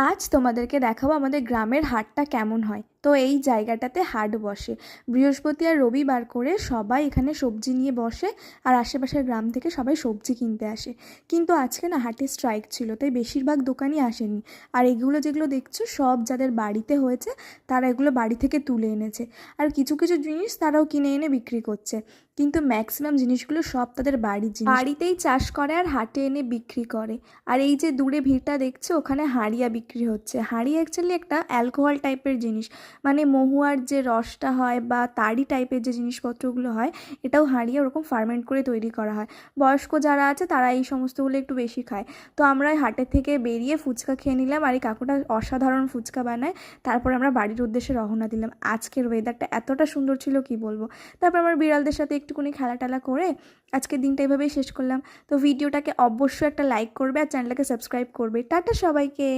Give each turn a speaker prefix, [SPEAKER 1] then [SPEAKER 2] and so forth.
[SPEAKER 1] আজ তোমাদেরকে দেখাবো আমাদের গ্রামের হাটটা কেমন হয়। তো এই জায়গাটাতে হাট বসে বৃহস্পতি আর রবিবার করে। সবাই এখানে সবজি নিয়ে বসে আর আশেপাশের গ্রাম থেকে সবাই সবজি কিনতে আসে। কিন্তু আজকে না হাটে স্ট্রাইক ছিল, তাই বেশিরভাগ দোকানই আসেনি। আর এগুলো যেগুলো দেখছো সব যাদের বাড়িতে হয়েছে তারা এগুলো বাড়ি থেকে তুলে এনেছে। আর কিছু কিছু জিনিস তারাও কিনে এনে বিক্রি করছে, কিন্তু ম্যাক্সিমাম জিনিসগুলো সব তাদের বাড়ির জিনিস, বাড়িতেই চাষ করে আর হাটে এনে বিক্রি করে। আর এই যে দূরে ভিড়টা দেখছো, ওখানে হাঁড়িয়া বিক্রি হচ্ছে। হাঁড়ি অ্যাকচুয়ালি একটা অ্যালকোহল টাইপের জিনিস, মানে মহুয়ার যে রসটা হয় বা তাড়ি টাইপের যে জিনিসপত্রগুলো হয়, এটাও হাঁড়িয়া ওরকম ফার্মেন্ট করে তৈরি করা হয়। বয়স্ক যারা আছে তারা এই সমস্তগুলো একটু বেশি খায়। তো আমরা হাটের থেকে বেরিয়ে ফুচকা খেয়ে নিলাম, আর এই কাকুটা অসাধারণ ফুচকা বানায়। তারপর আমরা বাড়ির উদ্দেশ্যে রওনা দিলাম। আজকের ওয়েদারটা এতটা সুন্দর ছিল কি বলবো। তারপর আমার বিড়ালদের সাথে একটুখানি খেলা টেলা করে আজকের দিনটা এভাবেই শেষ করলাম। তো ভিডিওটাকে অবশ্যই একটা লাইক করবে আর চ্যানেলটাকে সাবস্ক্রাইব করবে। টাটা সবাইকে।